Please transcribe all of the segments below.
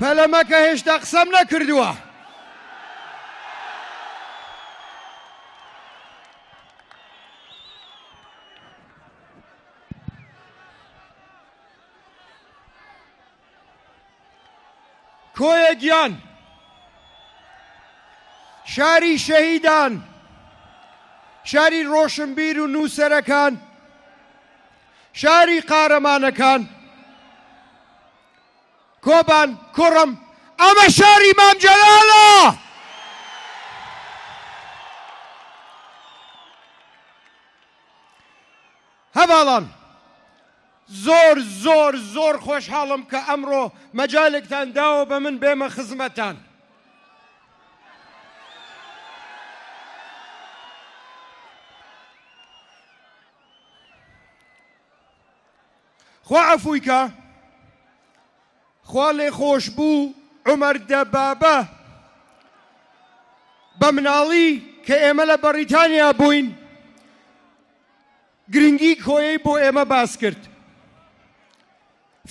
پەلەمەکە هێشتا قسەم نەکردووە. کۆیە گیان، شاری شەهیدان، شاری ڕۆشنبیر و نووسەرەکان، شاری قارەمانەکان، کۆبان کوڕم، ئەمە شاری مام جەلالە. هەڤاڵان، زۆر زۆر زۆر خۆشحاڵم کە ئەمڕۆ مەجالێکتان داوە بە من بێمە خزمەتان. خوا عەفوویکە، خوا لێ خۆش بوو عومەر دەبابە بە مناڵی کە ئێمە لە بەریتانیا بووین گرنگی کۆیەی بۆ ئێمە باس کرد.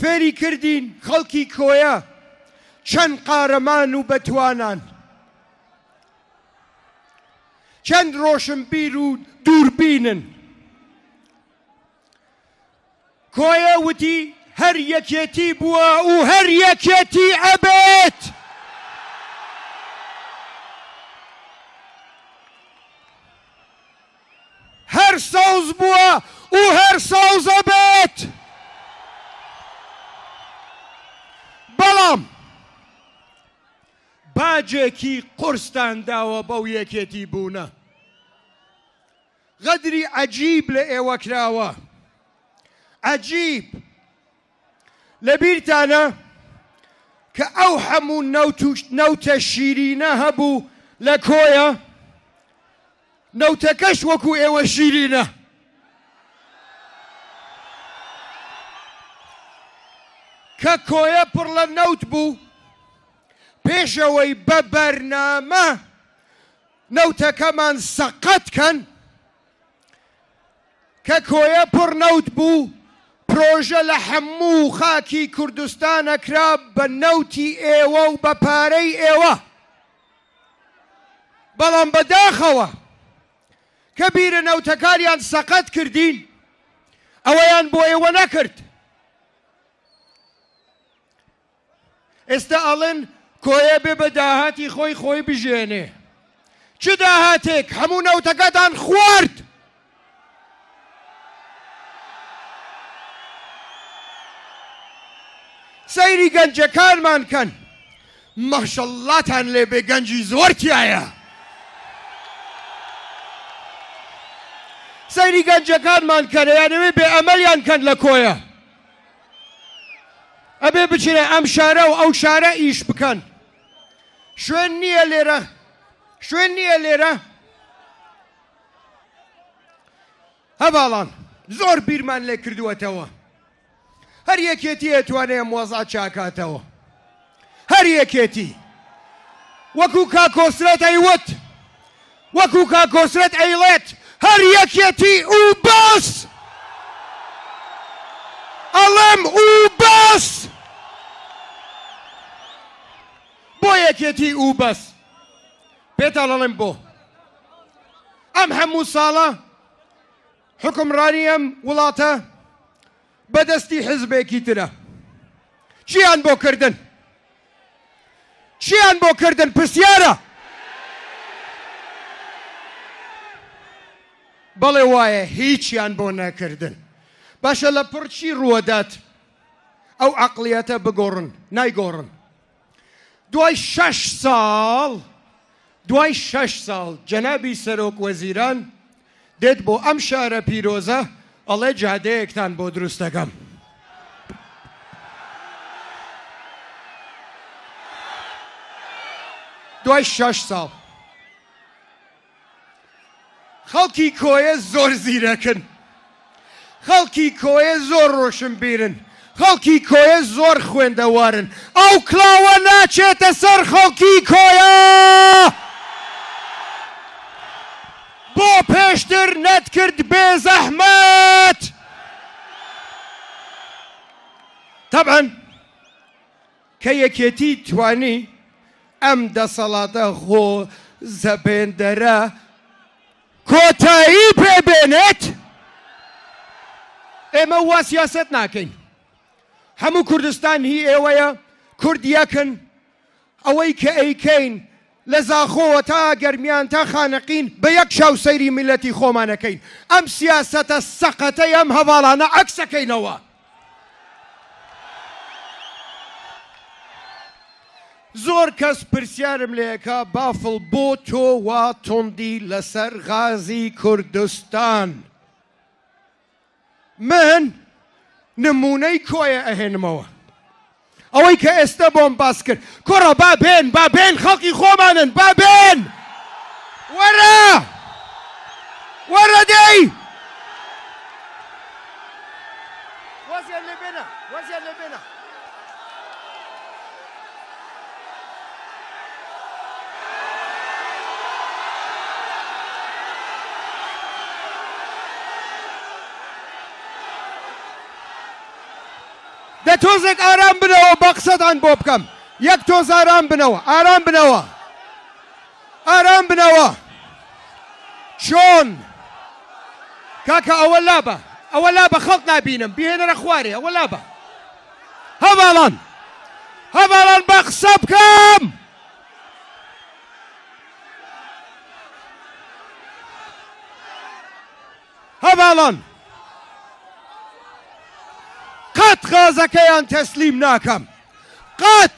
فێری کردین خەڵکی کۆیە چەند قارەمان و بەتوانان، چەند ڕۆشنبیر و دووربینن. کۆیە وتی هەر یەکێتی بووە و هەر یەکێتی ئەبێت. هەر سەوز بووە و هەر سەوز ئەبێت. بەڵام باجێکی قورستان داوە بەو یەکێتی بوونە. غەدری عەجیب لە ئێوە کراوە، عەجیب. لەبیرتانە کە ئەو هەموو نەوتە شیرینە هەبوو لە کۆیە، نەوتەکەش وەکو ئێوە شیرینە. کە کۆیە پڕ لە نەوت بوو، پێشەوەی بە بەرنامە نەوتەکەمان سەقەتکەن، کە کۆیە پڕ نەوت بوو، پرۆژە لە هەموو خاکی کوردستانە کرا بە نەوتی ئێوە و بە پارەی ئێوە. بەڵام بەداخەوە کە بیرە نەوتەکانیان سەقەت کردین، ئەوەیان بۆ ئێوە نەکرد. ئێستا ئەڵێن کۆیە بێ بە داهاتی خۆی خۆی بژێنێ. چ داهاتێک؟ هەموو نەوتەکەتان خوارد. سەیری گەنجەکانمان کەن، ماشەڵڵاتان لێ بێ، گەنجی زۆر تایە. سەیری گەنجەکانمان کەن، یانەوێ بێ ئەمەلیان کەن لە کۆیە. ئەبێ بچینە ئەم شارە و ئەو شارە ئیش بکەن. شوێن نییە لێرە، شوێن نییە لێرە. هەڤاڵان، زۆر بیرمان لێ کردووەتەوە. هەر یەکێتی ئەتوانێ مۆزا چاکاتەوە، هەر یەکێتی. وەکو کاکۆسرەت ئەیوت، وەکو کاکۆسرەت ئەیڵێت، هەر یەکێتی و بەس. ئەڵێم و بەس. بۆ یەکێتی و بەس. پێتان ئەڵێم بۆ. ئەم هەموو ساڵە حکمڕانی ئەم وڵاتە بەدەستی حزبێکی ترە. چیان بۆ کردن؟ چیان بۆ کردن؟ پرسیارە. بەڵێ وایە هیچیان بۆ نەکردن. باشە لە پڕ چی ڕووەدات ئەو عەقڵیەتە بگۆڕن؟ نایگۆڕن. دوای 6 ساڵ، دوای 6 ساڵ جەنابی سەرۆک وەزیران دێت بۆ ئەم شارە پیرۆزە، ئەڵێ جادەیەکتان بۆ دروست دەکەم. دوای 6 ساڵ. خەڵکی کۆیە زۆر زیرەکن، خەڵکی کۆیە زۆر ڕۆشنبیرن، خەڵکی کۆیە زۆر خوێندەوارن. ئەو کڵاوە ناچێتە سەر خەڵکی کۆیە. بۆ پێشتر نەتکرد بێ زەحمەت. طبعا کە یەکێتی توانی ئەم دەسەڵاتە خۆ زەبێندەرە کۆتایی پێبێنێت. ئێمە وا سیاسەت ناکەین. هەموو کوردستان هی ئێوەیە، کورد یەکن. ئەوەی کە ئەیکەین لە زاخۆوە تا گەرمیان تا خانەقین بە یەک شاو سەیری میلەتی خۆمانەکەین. ئەم سیاسەتە سەقەتەی ئەم هەواڵانە عەکسەکەینەوە. زۆر کەس پرسیارم لێکە بافڵ بۆ تۆ وا توندی لەسەر غازی کوردستان. من نمونەی کۆیە ئەهێنمەوە. ئەوەی کە ئێستا بۆم باس کرد. کوڕە با بێن خەڵکی خۆمانن، با بێن وەرە دەی وەزیان لێ بێنە. دە تۆزێک ئارام بنەوە بە قسەتان بۆ بکەم. یەک تۆز ئارام بنەوە. چۆن کاکە ئەوە لابە خەڵک نابینم بهێنەرە خوارێ. ئەوە لابە هەواڵان بە قسە بکەم. هەواڵان قەت غازەکەیان تەسلیم ناکەم. قەت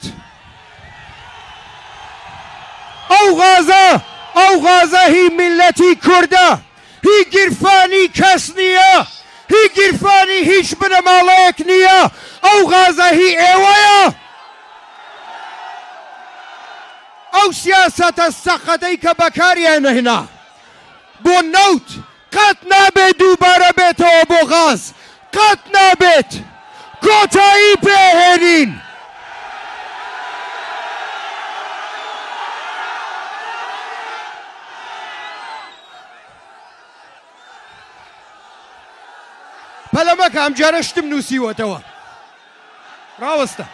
ئەو غازە هی میلەتی کوردە، هی گیرفانی کەس نییە، هی گیرفانی هیچ بنەماڵەیەک نییە. ئەو غازە هی ئێوەیە. ئەو سیاسەتە سەقەتەی کە بەکاریان هێنا بۆ نەوت قەت نابێت دووبارە بێتەوە بۆ غاز. قەت نابێت. کۆتایی پێهێنین. پەلەمەکە ئەم جارە شتم نووسیوەتەوە. ڕاوەستە.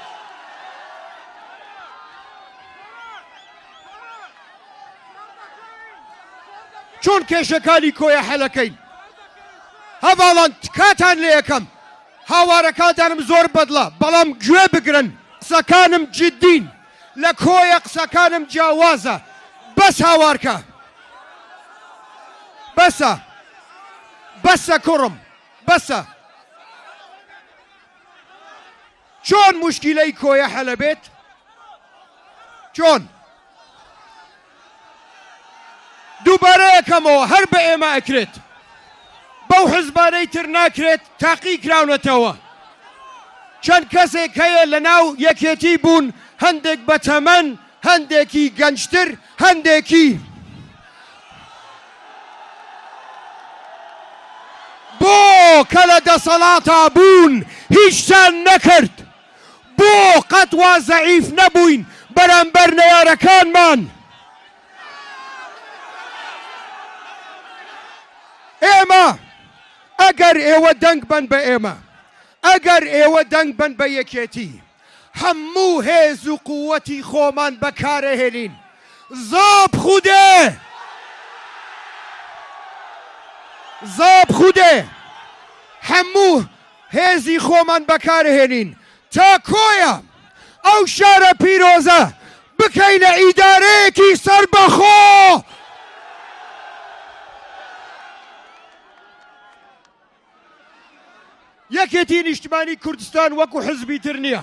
چۆن کێشەکانی کۆیە حەلەکەین؟ هەواڵان کاتان لێ یەکەم. هاوارەکانتانم زۆر بەدڵە، بەڵام گوێ بگرن. قسەکانم جددین. لە کۆیە قسەکانم جیاوازە. بەس هاوارکە. بەسە کوڕم، بەسە. چۆن موشکیلەی کۆیە حەلە بێت؟ چۆن؟ دووبارە یەکەمەوە هەر بە ئێمە ئەکرێت. بەو حزبانەی تر ناکرێت. تاقی کراونەتەوە. چەند کەسێک هەیە لە ناو یەکێتی بوون، هەندێک بەتەمەن، هەندێکی گەنجتر، هەندێکی بۆ کە لە دەسەڵاتا بوون هیچتان نەکرد. بۆ قەت وا زەعیف نەبووین بەرامبەر نەیارەکانمان. ئێمە ئەگەر ئێوە دەنگ بن بە ئێمە، ئەگەر ئێوە دەنگ بن بە یەکێتی، هەموو هێز و قووەتی خۆمان بەکارەهێنین. زاب خودێ هەموو هێزی خۆمان بەکارهێنین تا کۆیە ئەو شارە پیرۆزە بکەینە ئیدارەیەکی سەربەخۆ. یەکێتی نیشتمانی کوردستان وەکو حزبی تر نییە.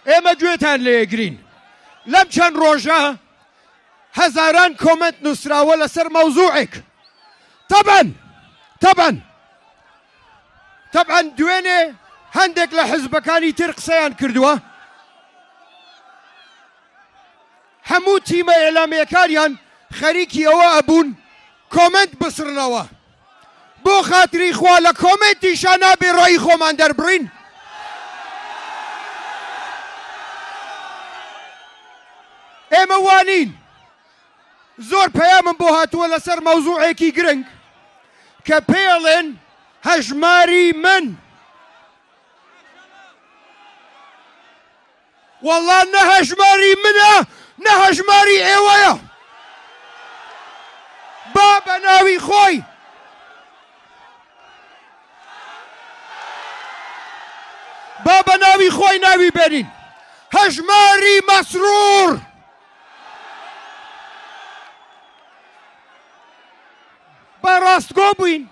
ئێمە گوێتان لێگرین. لەم چەند ڕۆژە هەزاران کۆمنت نووسراوە لەسەر مەوزوعێک. تەبعەن دوێنێ هەندێک لە حزبەکانی تر قسەیان کردووە. هەموو تیمە ئێلامەکانیان خەریکی ئەوە ئەبوون کۆمنت بسڕنەوە. بۆ خاتری خوا لە کۆمنتیشان نابێ ڕۆی خۆمان دەربڕین. ئێمە وانین. زۆر پەیامم بۆ هاتووە لەسەر مەوزوعێکی گرنگ کە پێڵێن هەژماری من. والله نهژماری منە نەهژماری ئێوەیە با بە ناوی خۆی با بە ناوی خۆی ناوی بێنین هەژماری مەسرور بە ڕاستگۆ بووین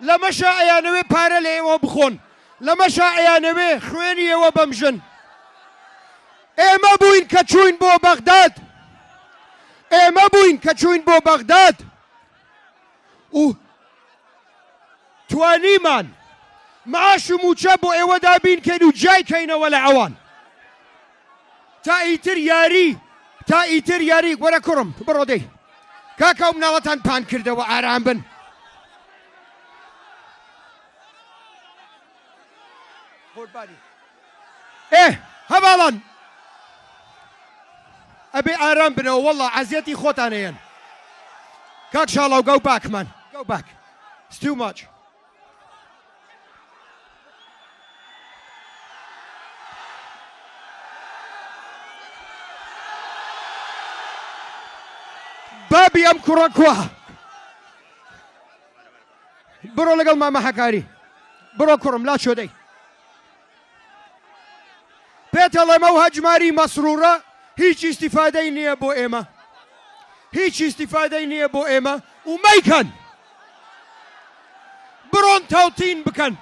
لەمەشە ئەیانەوێ پارە لە ئێوە بخۆن لەمەشە ئەیانەوێ خوێنی ئێوە بەمژن ئێمە بووین کە چووین بۆ بەغداد ئێمە بووین کە چووین بۆ بەغداد و توانیمان معاش و موچە بۆ ئێوە دابین کەین و جای کەینەوە لە ئەوان تا ئیتر یاری وەرە کوڕم بڕۆ دەی کاکە و مناڵەتان پان کردەوە ئارام بن هەواڵان ئەبێ ئارام بنەوە وەڵڵا عەزیەتی خۆتانەیەن کاک شاڵاو go back man go back it's too much بابی ئەم کوڕە کووە بڕۆ لەگەڵ مامە حەکاری بڕۆ کوڕم لا چۆدەی پێتەڵێمە و هەجماری مەسرورە هیچ ئیسیفادەی نییە بۆ ئێمە هیچ ئیسیفادەی نییە بۆ ئێمە و مەیکەن بڕۆن تاوتین بکەن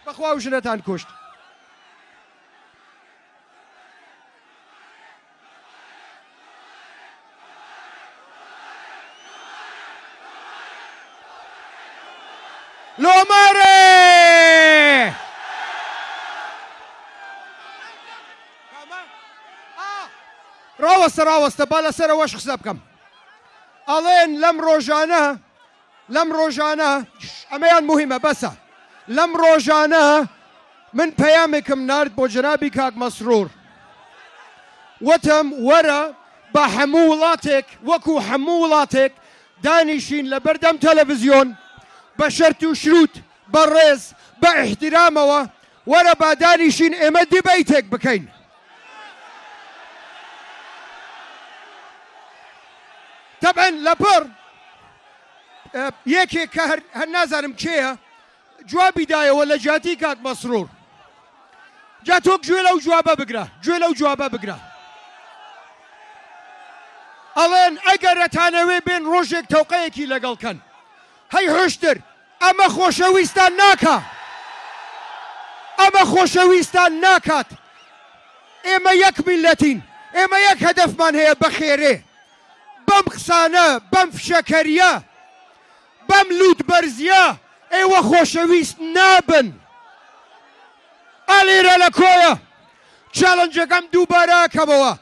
بەخوا و ژنەتان کوشت لۆمارێ ڕاوەستە با لەسەرەوەش قسە بکەم ئەڵێن لەم ڕۆژانە ئەمەیان موهیمە بەسە لەم ڕۆژانە من پەیامێکم نارد بۆ جەنابی کاک مەسرور وتم وەرە بە هەموو وڵاتێک وەکو هەموو وڵاتێک دانیشین لە بەردەم تەلەڤیزیۆن بە شەرت و شروت بە ڕێز بە ئیحتیرامەوە وەرە با دانیشین ئێمە دیبەیتێک بکەین طبعا لەپڕ یەکێک کە هەر نازانم کێیە جوابی دایەوە لە جاتی کاک مەسرور جا تۆ گوێ لەو جوابە بگرە ئەڵێن ئەگەر ئەتانەوێ بێن ڕۆژێک تەوقەیەکی لەگەڵکەن هەی هۆشتر ئەمە خۆشەویستان ناکات ئێمە یەک میلەتین ئێمە یەک هەدەفمان هەیە بەخێرێ بەم قسانە بەم فشەکەریە بەم لووتبەرزیە ئێوە خۆشەویست نابن ئالێرە لە کۆیە چاڵەنجەکەم دووبارە کەمەوە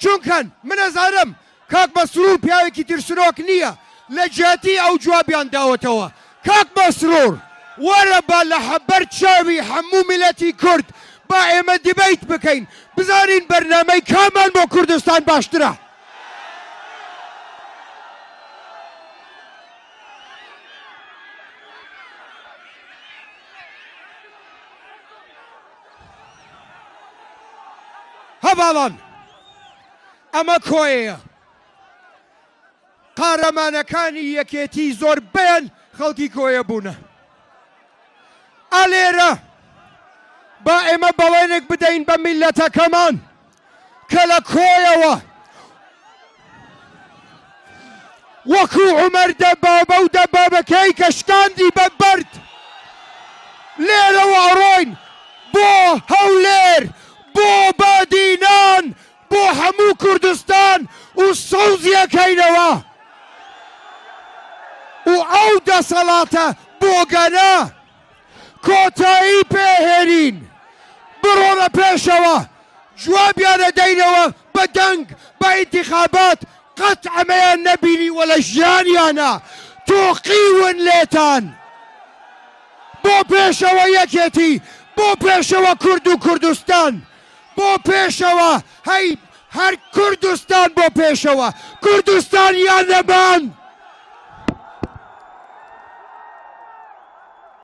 چونکەن منەزانم کاک مەسرور پیاوێکی ترسنۆک نییە لە جاتی ئەو جوابیان داوەتەوە کاک مەسرور وەرە با لە حەبەر چاوی هەموو میلەتی کورد با ئێمە دیبەیت بکەین بزانین بەرنامەی کامان بۆ کوردستان باشترە هەواڵان ئەمە کۆیەیە قارەمانەکانی یەکێتی زۆربەیان خەڵکی کۆیە بوونە ئالێرە با ئێمە بەڵێنێک بدەین بە میلەتەکەمان کە لە کۆیەوە وەکو عومەر دەبابە و دەبابەکەی کە شکاندی بە بەرد لێرەوە ئەڕۆین بۆ هەولێر بۆ بادینان بۆ هەموو کوردستان و سەوزیەکەینەوە و ئەو دەسەڵاتە بۆگەنە کۆتایی پێهێنین بڕۆنە پێشەوە جوابیانە دەینەوە بە دەنگ بە ئینتیخابات قەت ئەمەیان نەبینی وە لە ژیانیانە تۆقیون لێتان بۆ پێشەوە یەکێتی بۆ پێشەوە کورد و کوردستان بۆ پێشەوە هەی هەر کوردستان بۆ پێشەوە کوردستان یان نەبان